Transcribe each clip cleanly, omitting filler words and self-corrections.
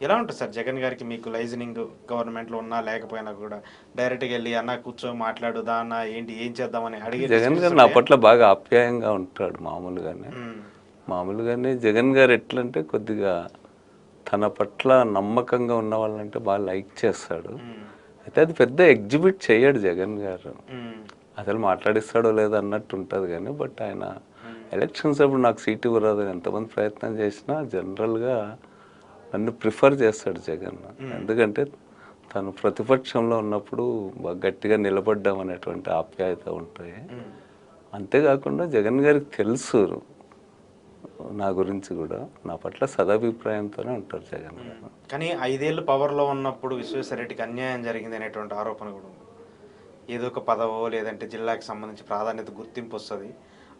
ఎలా ఉంటుంది సార్ జగన్ గారికి మీకు లైజనింగ్ గవర్నమెంట్లో ఉన్నా లేకపోయినా కూడా డైరెక్ట్గా వెళ్ళి అన్న కూర్చో మాట్లాడు దా అన్న ఏంటి ఏం చేద్దామని అంటే అడిగే జగన్ డిస్కషన్స్ గారు నా ఉంటాయా? పట్ల బాగా ఆప్యాయంగా ఉంటాడు మామూలుగానే. ఉమ్, మామూలుగానే జగన్ గారు ఎట్లంటే కొద్దిగా తన పట్ల నమ్మకంగా ఉన్న వాళ్ళంటే బాగా లైక్ చేస్తాడు. ఉమ్, అయితే అది పెద్ద ఎగ్జిబిట్ చేయడు జగన్ గారు. ఉమ్, అసలు మాట్లాడిస్తాడో లేదో అన్నట్టు ఉంటుంది కానీ బట్ ఆయన ఉమ్, ఎలక్షన్స్ అప్పుడు నాకు సీటు ఇవ్వరాదు అని ఎంతమంది ప్రయత్నం చేసినా జనరల్గా నన్ను ప్రిఫర్ చేస్తాడు జగన్. ఉమ్, ఎందుకంటే తను ప్రతిపక్షంలో ఉన్నప్పుడు బాగా గట్టిగా నిలబడ్డాం అనేటువంటి ఆప్యాయత ఉంటాయి. ఉమ్, అంతేకాకుండా జగన్ గారికి తెలుసు నా గురించి కూడా, నా పట్ల సదాభిప్రాయంతోనే ఉంటారు జగన్ ఉమ్. గారు. కానీ 5 ఏళ్ళు పవర్లో ఉన్నప్పుడు విశ్వేశ్వరరెడ్డికి అన్యాయం జరిగింది అనేటువంటి ఆరోపణ కూడా ఉంది. ఏదో ఒక పదవో లేదంటే జిల్లాకి సంబంధించి ప్రాధాన్యత గుర్తింపు వస్తుంది,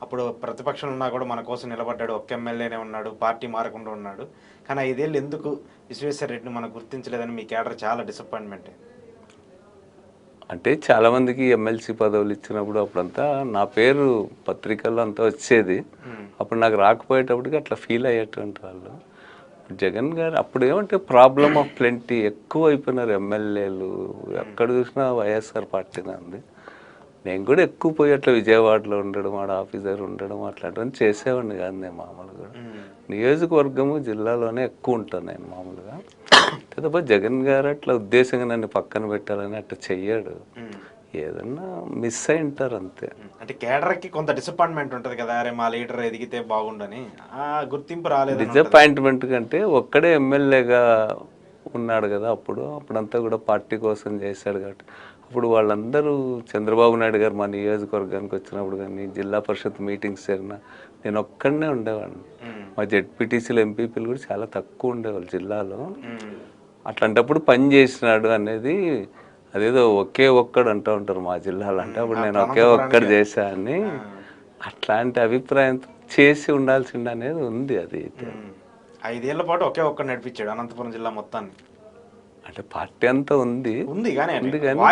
అప్పుడు ప్రతిపక్షంలో ఉన్నా కూడా మన కోసం నిలబడ్డాడు, ఒక్క ఎమ్మెల్యేనే ఉన్నాడు, పార్టీ మారకుండా ఉన్నాడు. కానీ 5 ఏళ్ళు ఎందుకు విశ్వేశ్వరరెడ్డిని మనం గుర్తించలేదని మీ క్యాడర్ చాలా డిసప్పాయింట్మెంట్ అయింది. అంటే చాలామందికి ఎమ్మెల్సీ పదవులు ఇచ్చినప్పుడు అప్పుడంతా నా పేరు పత్రికల్లో అంతా వచ్చేది. ఉమ్, అప్పుడు నాకు రాకపోయేటప్పటికి అట్లా ఫీల్ అయ్యేటువంటి వాళ్ళు. జగన్ గారు అప్పుడు ఏమంటే ప్రాబ్లమ్ ఆఫ్ ప్లెంటీ ఎక్కువ అయిపోయినారు ఎమ్మెల్యేలు. ఎక్కడ చూసినా వైఎస్ఆర్ పార్టీనే ఉంది. నేను కూడా ఎక్కువ పోయి అట్లా విజయవాడలో ఉండడం, ఆడ ఆఫీసర్ ఉండడం అట్లాంటివన్నీ చేసేవాడిని కాదు నేను మామూలుగా. ఉమ్, నియోజకవర్గము జిల్లాలోనే ఎక్కువ ఉంటాను నేను మామూలుగా. తప్ప జగన్ గారు అట్లా ఉద్దేశంగా నన్ను పక్కన పెట్టాలని అట్లా చెయ్యాడు. ఉమ్, ఏదన్నా మిస్ అయి ఉంటారు అంతే. అంటే కేడర్కి కొంత డిసప్పాయింట్మెంట్ ఉంటుంది కదా, అరే మా లీడర్ ఎదిగితే బాగుండని, ఆ గుర్తింపు రాలేదని ఉంటుంది. డిసప్పాయింట్మెంట్ కంటే ఒక్కడే ఎమ్మెల్యేగా ఉన్నాడు కదా అప్పుడంతా కూడా పార్టీ కోసం చేశాడు కాబట్టి అప్పుడు వాళ్ళందరూ చంద్రబాబు నాయుడు గారు మా నియోజకవర్గానికి వచ్చినప్పుడు కానీ జిల్లా పరిషత్ మీటింగ్స్ జరిగినా నేను ఒక్కడనే ఉండేవాడిని. ఉమ్, మా జెడ్పీటీసీలు ఎంపీపీలు కూడా చాలా తక్కువ ఉండేవాళ్ళు జిల్లాలో. ఉమ్, అట్లాంటప్పుడు పని చేసినాడు అనేది అదేదో ఒకే ఒక్కడు అంటూ ఉంటారు మా జిల్లాలో. అంటే అప్పుడు నేను ఒకే ఒక్కడు చేశానని అట్లాంటి అభిప్రాయంతో చేసి ఉండాల్సింది అనేది ఉంది. అది అయితే 5 ఏళ్ల పాటు ఒకే ఒక్కడు నడిపించాడు అనంతపురం జిల్లా మొత్తాన్ని. అంటే పార్టీ అంతా ఉంది ఉంది కానీ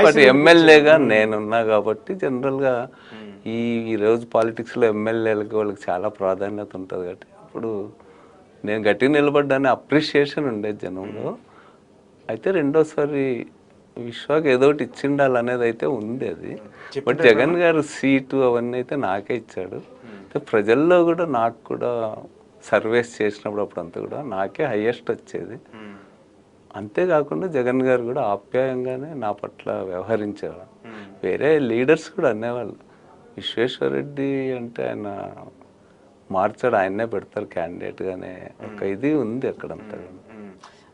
బట్ ఎమ్మెల్యేగా నేనున్నా కాబట్టి జనరల్గా ఈ రోజు పాలిటిక్స్లో ఎమ్మెల్యేలకి వాళ్ళకి చాలా ప్రాధాన్యత ఉంటుంది కాబట్టి అప్పుడు నేను గట్టిగా నిలబడ్డానే అప్రిషియేషన్ ఉండేది జనంలో. అయితే రెండోసారి విశ్వాకి ఏదో ఒకటి ఇచ్చిండాలి అనేది అయితే ఉంది అది. బట్ జగన్ గారు సీటు అవన్నీ అయితే నాకే ఇచ్చాడు. ప్రజల్లో కూడా నాకు కూడా సర్వేస్ చేసినప్పుడు అప్పుడంతా కూడా నాకే హయ్యెస్ట్ వచ్చేది. అంతేకాకుండా జగన్ గారు కూడా ఆప్యాయంగానే నా పట్ల వ్యవహరించేవాడు. వేరే లీడర్స్ కూడా అనేవాళ్ళు విశ్వేశ్వరరెడ్డి అంటే ఆయన మార్చాడు, ఆయన్నే పెడతారు క్యాండిడేట్గానే ఒక ఇది ఉంది అక్కడంతా.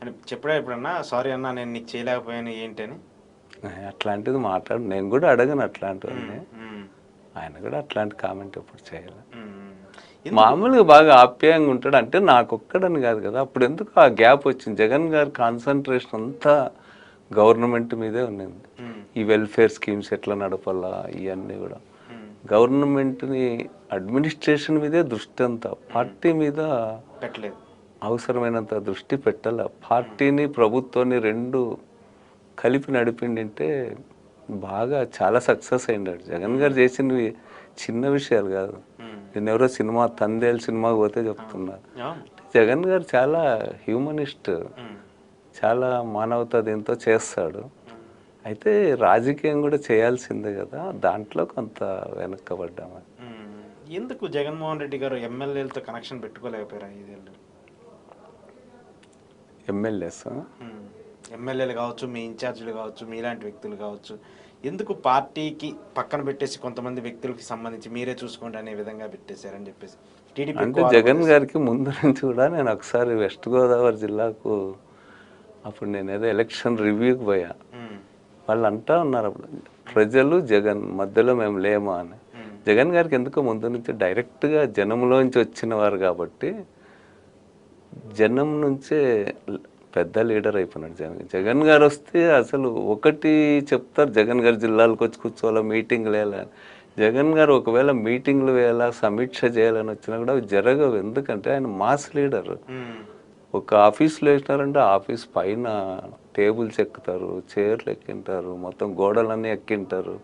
అని చెప్పడా ఎప్పుడన్నా సారీ అన్నా నేను నీకు చేయలేకపోయాను ఏంటి అని? అట్లాంటిది మాట్లాడు, నేను కూడా అడగను అట్లాంటివన్నీ. ఆయన కూడా అట్లాంటి కామెంట్ ఎప్పుడు చేయాలి. మామూలుగా బాగా ఆప్యాయంగా ఉంటాడు. అంటే నాకొక్కడని కాదు కదా, అప్పుడు ఎందుకు ఆ గ్యాప్ వచ్చింది. జగన్ గారి కాన్సన్ట్రేషన్ అంతా గవర్నమెంట్ మీదే ఉన్నింది. ఈ వెల్ఫేర్ స్కీమ్స్ ఎట్లా నడపాలా ఇవన్నీ కూడా గవర్నమెంట్ని అడ్మినిస్ట్రేషన్ మీదే దృష్టి అంతా, పార్టీ మీద పెట్టలేదు, అవసరమైనంత దృష్టి పెట్టాల. పార్టీని ప్రభుత్వాన్ని రెండు కలిపి నడిపిండింటే బాగా చాలా సక్సెస్ అయ్యాడు. జగన్ గారు చేసినవి చిన్న విషయాలు కాదు. నేను ఎవరో సినిమా తందేల్ సినిమాకి పోతే చెప్తున్నారు. జగన్ గారు చాలా హ్యూమనిస్ట్, చాలా మానవతా దీంతో చేస్తాడు. అయితే రాజకీయం కూడా చేయాల్సిందే కదా, దాంట్లో కొంత వెనక్కబడ్డాము. ఎందుకు జగన్మోహన్ రెడ్డి గారు ఎమ్మెల్యేలతో కనెక్షన్ పెట్టుకోలేకపోయారు 5 ఏళ్ళు? ఎమ్మెల్యేలు కావచ్చు, మీ ఇన్ఛార్జీలు కావచ్చు, మీలాంటి వ్యక్తులు కావచ్చు, ఎందుకు పార్టీకి పక్కన పెట్టేసి కొంతమంది వ్యక్తులకి సంబంధించి మీరే చూసుకోండి అనే విధంగా పెట్టేశారని చెప్పేసి టీడీపీ అంటే జగన్ గారికి ముందు నుంచి కూడా నేను ఒకసారి వెస్ట్ గోదావరి జిల్లాకు అప్పుడు నేను ఏదో ఎలక్షన్ రివ్యూకి పోయా. వాళ్ళు అంటా ఉన్నారు అప్పుడు ప్రజలు జగన్ మధ్యలో మేము లేమా అని. జగన్ గారికి ఎందుకో ముందు నుంచి డైరెక్ట్గా జనంలోంచి వచ్చిన వారు కాబట్టి జనం నుంచే పెద్ద లీడర్ అయిపోయినాడు జగన్. జగన్ గారు వస్తే అసలు ఒకటి చెప్తారు, జగన్ గారు జిల్లాలకు వచ్చి కూర్చోవాలా, మీటింగ్లు వేయాలని. జగన్ గారు ఒకవేళ మీటింగ్లు వేయాలా, సమీక్ష చేయాలని వచ్చినా కూడా అవి జరగవు. ఎందుకంటే ఆయన మాస్ లీడర్. ఒక ఆఫీస్లో వేసినారంటే ఆఫీస్ పైన టేబుల్స్ ఎక్కుతారు, చైర్లు ఎక్కింటారు, మొత్తం గోడలన్నీ ఎక్కింటారు.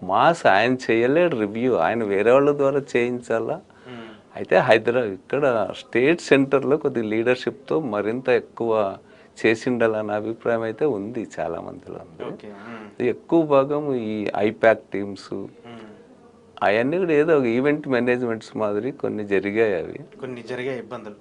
మాస్ ఆయన చేయలేడు రివ్యూ, ఆయన వేరే వాళ్ళ ద్వారా చేయించాలా. అయితే హైదరాబాద్ ఇక్కడ స్టేట్ సెంటర్లో కొద్ది లీడర్షిప్తో మరింత ఎక్కువ చేసిండాలన్న అభిప్రాయం అయితే ఉంది చాలా మందిలో. ఓకే. ఎక్కువ భాగం ఈ ఐపాక్ టీమ్స్ అవన్నీ కూడా ఏదో ఒక ఈవెంట్ మేనేజ్మెంట్స్ మాదిరి కొన్ని జరిగాయి. అవి కొన్ని జరిగే ఇబ్బందులు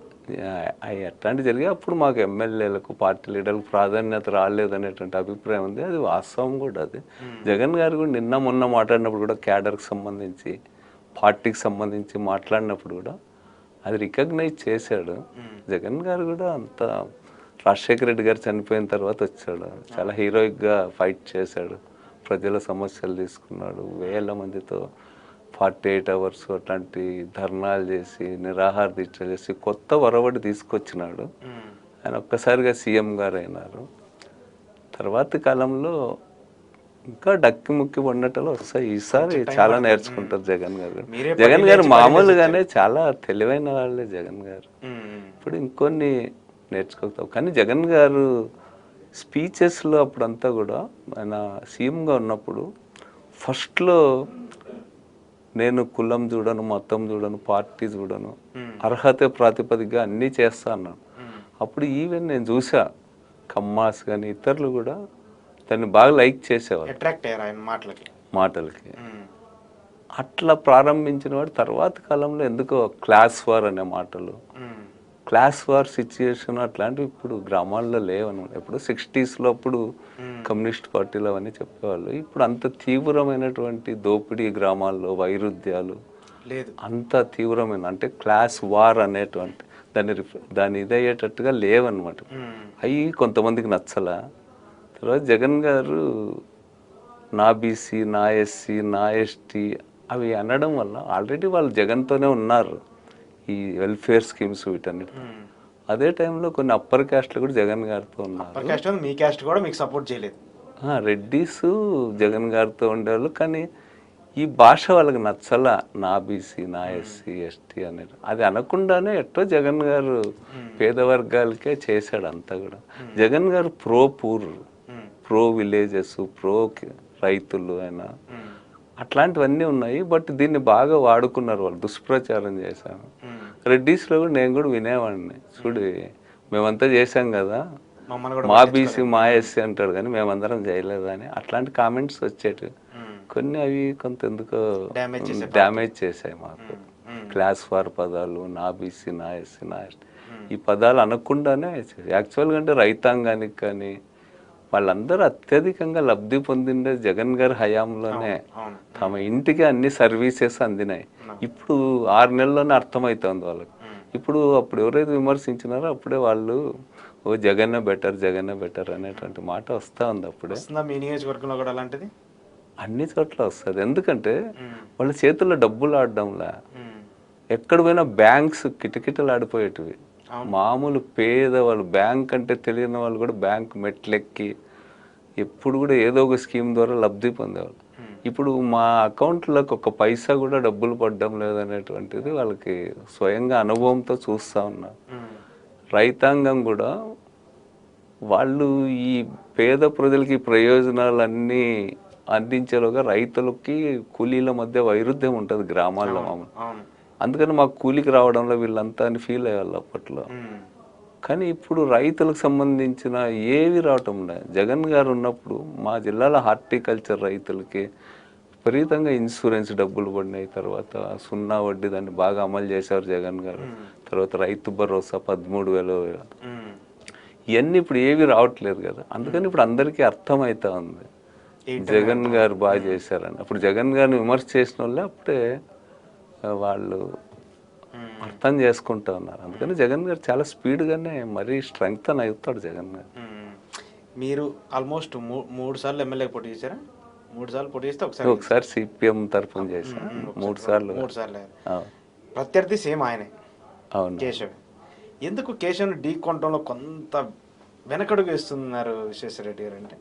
అవి అట్లాంటివి జరిగాయి. అప్పుడు మాకు ఎమ్మెల్యేలకు పార్టీ లీడర్లకు ప్రాధాన్యత రాలేదనేటువంటి అభిప్రాయం ఉంది. అది వాస్తవం కూడా. అది జగన్ గారు కూడా నిన్న మొన్న మాట్లాడినప్పుడు కూడా క్యాడర్కి సంబంధించి పార్టీకి సంబంధించి మాట్లాడినప్పుడు కూడా అది రికగ్నైజ్ చేశాడు. జగన్ గారు కూడా అంత రాజశేఖర రెడ్డి గారు చనిపోయిన తర్వాత వచ్చాడు, చాలా హీరోయిక్గా ఫైట్ చేశాడు, ప్రజల సమస్యలు తీసుకున్నాడు, వేల మందితో 48 hours అట్లాంటి ధర్నాలు చేసి నిరాహార దీక్ష చేసి కొత్త ఒరవడి తీసుకొచ్చినాడు. ఆయన ఒక్కసారిగా సీఎం గారు అయినారు. తర్వాతి కాలంలో ఇంకా డక్కి ముక్కి వండటలు వస్తాయి. ఈసారి చాలా నేర్చుకుంటారు జగన్ గారు. జగన్ గారు మామూలుగానే చాలా తెలివైన వాళ్ళే జగన్ గారు. ఇప్పుడు ఇంకొన్ని నేర్చుకోతాం. కానీ జగన్ గారు స్పీచెస్లో అప్పుడంతా కూడా ఆయన సీఎంగా ఉన్నప్పుడు ఫస్ట్లో నేను కులం చూడను, మతం చూడను, పార్టీ చూడను, అర్హత ప్రాతిపదికగా అన్నీ చేస్తా అన్నాను. అప్పుడు ఈవెన్ నేను చూసా కమ్మాస్ కానీ ఇతరులు కూడా దాన్ని బాగా లైక్ చేసేవారు, అట్రాక్ట్ అయ్యారు ఆయన మాటలకి. అట్లా ప్రారంభించిన వాడు తర్వాత కాలంలో ఎందుకో క్లాస్ వార్ అనే మాటలు, క్లాస్ వార్ సిచ్యుయేషన్ అట్లాంటివి ఇప్పుడు గ్రామాల్లో లేవన్నమాట. ఎప్పుడు 60s అప్పుడు కమ్యూనిస్ట్ పార్టీలు అవన్నీ చెప్పేవాళ్ళు. ఇప్పుడు అంత తీవ్రమైనటువంటి దోపిడీ గ్రామాల్లో వైరుధ్యాలు లేదు, అంత తీవ్రమైన అంటే క్లాస్ వార్ అనేటువంటి దాన్ని ఇదయ్యేటట్టుగా లేవన్నమాట. అవి కొంతమందికి నచ్చలా. తర్వాత జగన్ గారు నా బీసీ, నా ఎస్సీ, నా ఎస్టీ అవి అనడం వల్ల ఆల్రెడీ వాళ్ళు జగన్తోనే ఉన్నారు ఈ వెల్ఫేర్ స్కీమ్స్ వీటన్నిటి. అదే టైంలో కొన్ని అప్పర్ క్యాస్ట్లు కూడా జగన్ గారితో ఉన్నారు. మీ క్యాస్ట్ కూడా మీకు సపోర్ట్ చేయలేదు. రెడ్డీస్ జగన్ గారితో ఉండేవాళ్ళు. కానీ ఈ భాష వాళ్ళకి నచ్చలా, నా బీసీ, నా ఎస్సీ, ఎస్టీ అనేది. అది అనకుండానే ఎట్టో జగన్ గారు పేద వర్గాలకే చేశాడు అంతా కూడా. జగన్ గారు pro poor, pro villages, pro రైతులు అయినా అట్లాంటివన్నీ ఉన్నాయి. బట్ దీన్ని బాగా వాడుకున్నారు వాళ్ళు, దుష్ప్రచారం చేశాను. రెడ్డీస్లో కూడా నేను కూడా వినేవాడిని, చూడు మేమంతా చేశాం కదా, మా బీసీ మా ఎస్సీ అంటాడు కానీ మేమందరం చేయలేదు అని అట్లాంటి కామెంట్స్ వచ్చేటి. కొన్ని అవి కొంత ఎందుకో డ్యామేజ్ చేశాయి మాకు. క్లాస్ వార్ పదాలు, నా బీసీ, నా ఎస్సీ, నా ఎస్టీ ఈ పదాలు అనకుండానే యాక్చువల్గా అంటే రైతాంగానికి కానీ వాళ్ళందరూ అత్యధికంగా లబ్ధి పొందిండే జగన్ గారి హయాంలోనే. తమ ఇంటికి అన్ని సర్వీసెస్ అందినాయి. ఇప్పుడు 6 నెలల్లోనే అర్థమవుతుంది వాళ్ళకి. ఇప్పుడు అప్పుడు ఎవరైతే విమర్శించినారో అప్పుడే వాళ్ళు ఓ జగన్నే బెటర్ అనేటువంటి మాట వస్తూ ఉంది. అప్పుడే మీ నియోజకవర్గంలో కూడా అలాంటిది అన్ని చోట్ల వస్తుంది. ఎందుకంటే వాళ్ళ చేతుల్లో డబ్బులు ఆడడంలా ఎక్కడ పోయినా బ్యాంక్స్ కిటకిటలాడిపోయేటివి. మామూలు పేదవాళ్ళు, బ్యాంక్ అంటే తెలియని వాళ్ళు కూడా బ్యాంక్ మెట్లెక్కి ఎప్పుడు కూడా ఏదో ఒక స్కీమ్ ద్వారా లబ్ధి పొందేవాళ్ళు. ఇప్పుడు మా అకౌంట్లోకి ఒక పైసా కూడా డబ్బులు పడడం లేదనేటువంటిది వాళ్ళకి స్వయంగా అనుభవంతో చూస్తూ ఉన్నారు. రైతాంగం కూడా వాళ్ళు ఈ పేద ప్రజలకి ప్రయోజనాలన్నీ అందించేలోగా రైతులకి కూలీల మధ్య వైరుధ్యం ఉంటుంది గ్రామాల్లో మామూలు. అందుకని మాకు కూలికి రావడంలో వీళ్ళంతా అని ఫీల్ అయ్యేవాళ్ళు అప్పట్లో. కానీ ఇప్పుడు రైతులకు సంబంధించిన ఏవి రావటం లేదు. జగన్ గారు ఉన్నప్పుడు మా జిల్లాలో హార్టికల్చర్ రైతులకి విపరీతంగా ఇన్సూరెన్స్ డబ్బులు పడినాయి. తర్వాత 0 వడ్డీ దాన్ని బాగా అమలు చేశారు జగన్ గారు. తర్వాత రైతు భరోసా 13,000 ఇవన్నీ ఇప్పుడు ఏవి రావట్లేదు కదా. అందుకని ఇప్పుడు అందరికీ అర్థమవుతా ఉంది జగన్ గారు బాగా చేశారని. అప్పుడు జగన్ గారిని విమర్శ చేసిన వాళ్ళే అప్పుడే వాళ్ళు అర్థం చేసుకుంటూ ఉన్నారు. అందుకని జగన్ గారు చాలా స్పీడ్గానే మరీ స్ట్రెంగ్త్ అని అవుతాడు జగన్ గారు. మీరు ఆల్మోస్ట్ 3 సార్లు ఎమ్మెల్యే పోటీ చేశారా? 3 సార్లు పోటీ చేస్తే ఒకసారి సిపిఎం తరఫున చేశాను. 3 సార్లు ప్రత్యర్థి సేమ్ ఆయనే. అవును, కేశవ్. ఎందుకు కేశవ్ని ఢీ కొనడంలో కొంత వెనకడుగు వేస్తున్నారు విశ్వేశ్వరరెడ్డి గారు? అంటే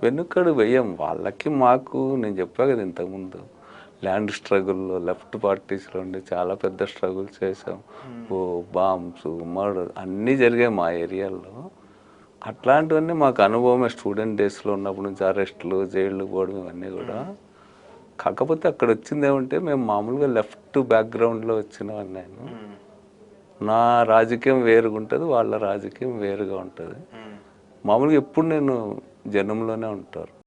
వెనుకడు వేయం వాళ్ళకి, మాకు నేను చెప్పా కదా ఇంతకుముందు, ల్యాండ్ స్ట్రగుల్లో లెఫ్ట్ పార్టీస్లో ఉండి చాలా పెద్ద స్ట్రగుల్స్ చేసాం. ఓ బాంబ్స్, మర్డర్ అన్నీ జరిగాయి మా ఏరియాలో. అట్లాంటివన్నీ మాకు అనుభవమే. స్టూడెంట్ డేస్లో ఉన్నప్పటి నుంచి అరెస్టులు, జైళ్ళు పోవడం ఇవన్నీ కూడా. కాకపోతే అక్కడ వచ్చింది ఏమంటే మేము మామూలుగా లెఫ్ట్ బ్యాక్గ్రౌండ్లో వచ్చినవన్నీ. నేను నా రాజకీయం వేరుగా ఉంటుంది, వాళ్ళ రాజకీయం వేరుగా ఉంటుంది. మామూలుగా ఎప్పుడు నేను జనంలోనే ఉంటారు.